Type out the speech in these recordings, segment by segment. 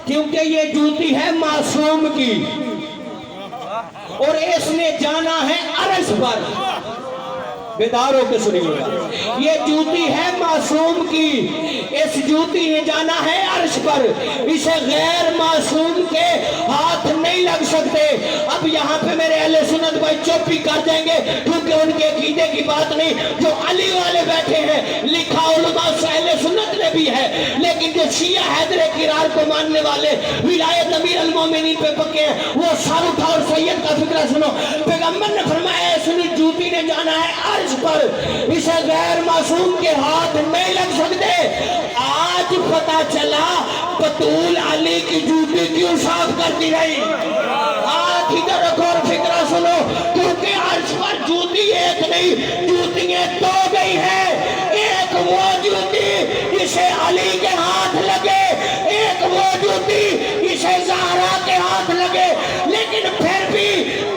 کیونکہ یہ جوتی ہے معصوم کی اور اس نے جانا ہے عرش پر. بیدار ہو کے سنیے گا, یہ جوتی ہے معصوم کی, اس جوتی نے جانا ہے عرش پر, اسے غیر معصوم کے ہاتھ نہیں لگ سکتے. اب یہاں پہ میرے اہل سنت بھائی چپ ہی کر دیں گے کیونکہ ان کے عقیدے کی بات نہیں. جو علی والے بیٹھے ہیں لکھا علماء سے اہل سنت نے بھی ہے, لیکن جو شیعہ حیدر کرار کو ماننے والے ولایت امیر المومنین پہ پکے ہیں وہ سر اٹھا اور سید کا فکرہ سنو. پیغمبر نے فرمایا اس نے جوتی نے جانا ہے عرش پر, اسے غیر معصوم کے ہاتھ نہیں لگ سکتے. آج پتا چلا بطول علی کی جوتی کیوں صاف کرتی رہی. ہاتھ ادھر رکھو اور فکرہ سنو, کیونکہ عرش پر جوتی ایک نہیں جوتیاں دو گئی ہیں. ایک وہ جوتی جسے علی کے ہاتھ لگے, ایک وہ جوتی جسے زہرا کے ہاتھ لگے, لیکن پھر بھی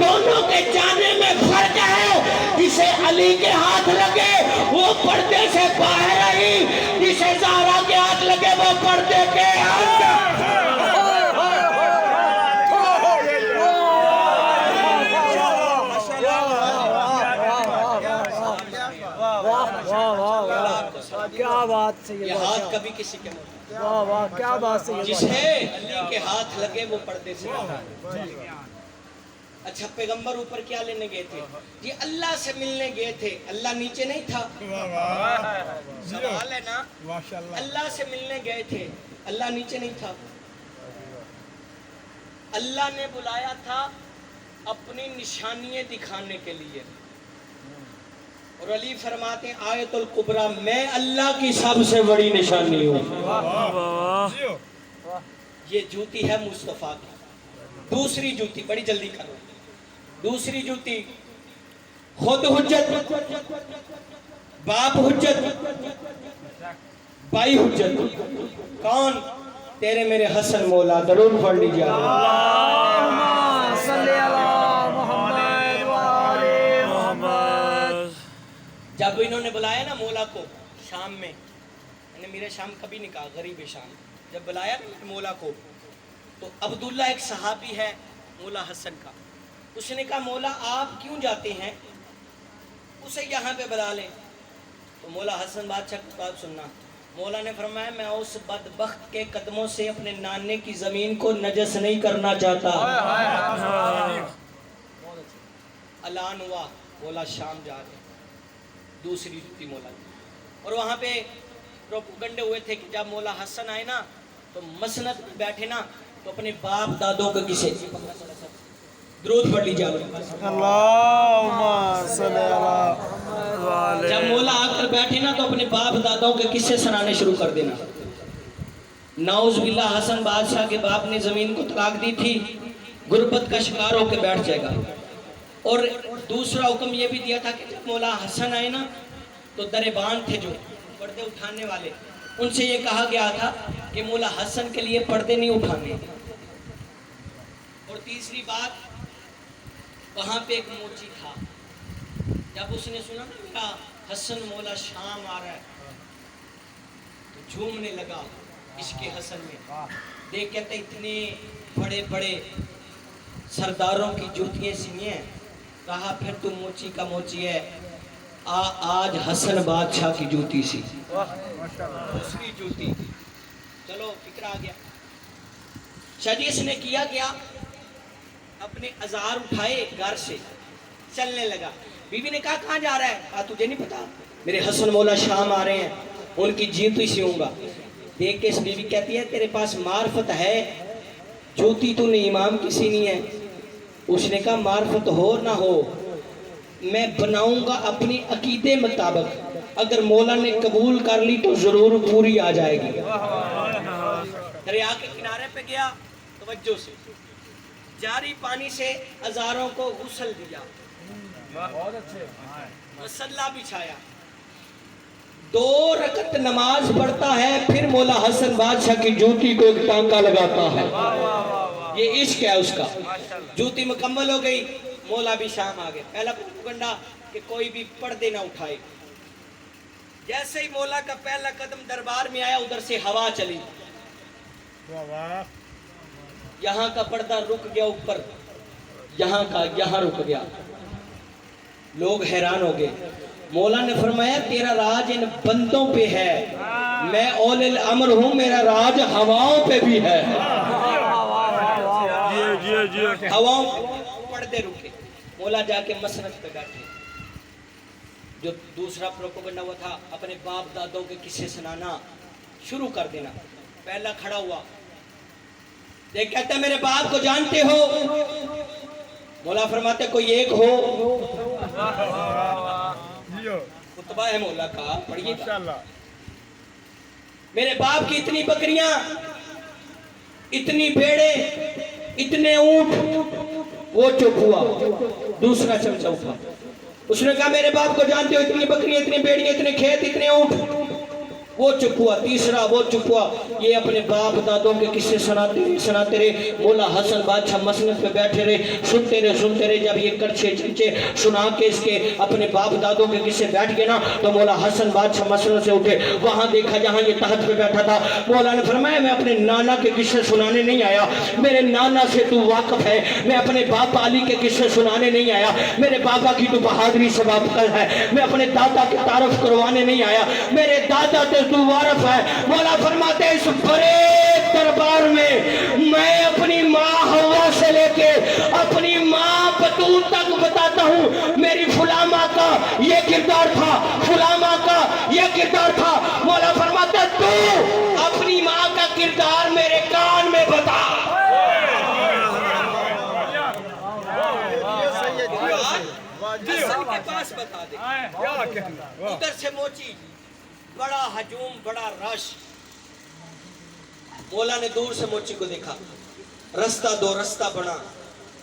دونوں کے جانے میں فرق ہے. جسے علی کے ہاتھ لگے وہ پردے سے باہر آئی, جسے زہرا کے ہاتھ لگے وہ پردے کے اندر. کیا بات ہے یہ ہاتھ کبھی کسی کے موت, واہ واہ کیا بات ہے. جسے علی کے ہاتھ لگے وہ پردے سے باہر. اچھا پیغمبر اوپر کیا لینے گئے تھے؟ یہ اللہ سے ملنے گئے تھے, اللہ نیچے نہیں تھا. سوال ہے نا, اللہ سے ملنے گئے تھے, اللہ نیچے نہیں تھا. اللہ نے بلایا تھا اپنی نشانیاں دکھانے کے لیے, اور علی فرماتے ہیں آیت الکبریٰ میں اللہ کی سب سے بڑی نشانی ہوں. یہ جوتی ہے مصطفیٰ کی. دوسری جوتی, بڑی جلدی کرو, دوسری جوتی خود حجت, باپ حجت, بھائی حجت. کون؟ تیرے میرے حسن مولا. درود پڑھ لیجیے. اللہم صلی علی محمد وآل محمد. جب انہوں نے بلایا نا مولا کو شام میں, میں نے میرے شام کبھی نہیں کہا, غریب شام, جب بلایا نا مولا کو تو عبداللہ ایک صحابی ہے مولا حسن کا, اس نے کہا مولا آپ کیوں جاتے ہیں, اسے یہاں پہ بلا لیں. تو مولا حسن بادشاہ کی بات سننا, مولا نے فرمایا میں اس بدبخت کے قدموں سے اپنے نانے کی زمین کو نجس نہیں کرنا چاہتا. اعلان ہوا مولا شام جا رہے. دوسری جوتی مولا کی. اور وہاں پہ پروپگنڈے ہوئے تھے کہ جب مولا حسن آئے نا تو مسند میں بیٹھے نا تو اپنے باپ دادوں کے کسے درود پڑھ لیجیے. اللہم صلی علی. جب مولا آ کر بیٹھے نا تو اپنے باپ دادوں کے قصے سنانے شروع کر دینا. نعوذ باللہ حسن بادشاہ کے باپ نے زمین کو طلاق دی تھی, غربت کا شکار ہو کے بیٹھ جائے گا. اور دوسرا حکم یہ بھی دیا تھا کہ جب مولا حسن آئے نا تو دربان تھے جو پردے اٹھانے والے, ان سے یہ کہا گیا تھا کہ مولا حسن کے لیے پردے نہیں اٹھانے. اور تیسری بات, وہاں پہ ایک موچی تھا, جب اس نے سنا نا میرا حسن مولا شام آ رہا ہے تو جھومنے لگا عشق حسن میں. دیکھ کہتے اتنے بڑے بڑے سرداروں کی جوتیاں سنی ہیں. کہا پھر تو موچی کا موچی ہے, آج حسن بادشاہ کی جوتی سی. دوسری جوتی. چلو فکر آ گیا. شادی نے کیا کیا, اپنے ازار اٹھائے گھر سے چلنے لگا. بیوی نے کہا کہاں جا رہا ہے؟ تجھے نہیں پتا میرے حسن مولا شام آ رہے ہیں, ان کی جوتی سیوں گا. دیکھ کے اس بیوی کہتی ہے تیرے پاس معرفت ہے, جوتی تو نے امام کسی نہیں ہے. اس نے کہا معرفت ہو نہ ہو میں بناؤں گا اپنی عقیدے مطابق, اگر مولا نے قبول کر لی تو ضرور پوری آ جائے گی. دریا کے کنارے پہ گیا, توجہ سے جاری پانی سے ہزاروں کو غسل دیا, مصلا بچھایا, 2 رکعت نماز پڑھتا ہے, پھر مولا حسن بادشاہ کی جوتی کو ایک ٹانکا لگاتا ہے. یہ عشق ہے اس کا. جوتی مکمل ہو گئی, مولا بھی شام آ گئے. پہلا پروپگنڈا کہ کوئی بھی پردے نہ اٹھائے. جیسے ہی مولا کا پہلا قدم دربار میں آیا ادھر سے ہوا چلی, یہاں کا پردہ رک گیا اوپر، یہاں کا یہاں رک گیا، لوگ حیران ہو گئے۔ مولا نے فرمایا تیرا راج ان بندوں پہ ہے، میں اول الامر ہوں، میرا راج ہواؤں پہ بھی ہے۔ ہواؤں پردے رکے، مولا جا کے مسند پہ بیٹھے۔ جو دوسرا پروپیگنڈا وہ تھا اپنے باپ دادوں کے قصے سنانا شروع کر دینا، پہلا کھڑا ہوا، دیکھ کہتا ہے میرے باپ کو جانتے ہو؟ مولا فرماتے کوئی ایک ہو؟ خطبہ ہے مولا کا، پڑھیے گا۔ میرے باپ کی اتنی بکریاں، اتنی بھیڑے، اتنے اونٹ، وہ چپ ہوا۔ دوسرا چمچہ اٹھا، اس نے کہا میرے باپ کو جانتے ہو؟ اتنی بکریاں، اتنی بیڑیاں، اتنے کھیت، اتنے اونٹ، وہ چپ ہوا۔ تیسرا وہ چپ ہوا۔ یہ اپنے باپ دادوں کے قصے سناتے رہے۔ مولا حسن بادشاہ مسند پہ بیٹھے رہے، سنتے رہے۔ جب یہ کڑچے چمچے سنا کے اس کے اپنے باپ دادوں کے قصے بیٹھ گئے نا، تو مولا حسن بادشاہ مسند سے اٹھے، وہاں دیکھا جہاں یہ تخت پہ بیٹھا تھا۔ مولا نے فرمایا میں اپنے نانا کے قصے سنانے نہیں آیا، میرے نانا سے تو واقف ہے، میں اپنے باپ علی کے قصے سنانے نہیں آیا، میرے بابا کی تو بہادری سے واقف ہے، میں اپنے دادا کی تعارف کروانے نہیں آیا، میرے دادا سے تو وارف ہے۔ مولا فرماتے اس بڑے دربار میں اپنی ماں حوا سے لے کے اپنی ماں بتول تک بتاتا ہوں، میری فلاں ماں کا یہ کردار تھا، فلاں ماں کا یہ کردار تھا۔ مولا فرماتا تو اپنی ماں کا کردار میرے کان میں بتا۔ حسن کے پاس بتا دے، ادھر سے موچی، بڑا ہجوم، بڑا رش۔ مولا نے دور سے موچی کو دیکھا، رستہ دو رستہ بنا،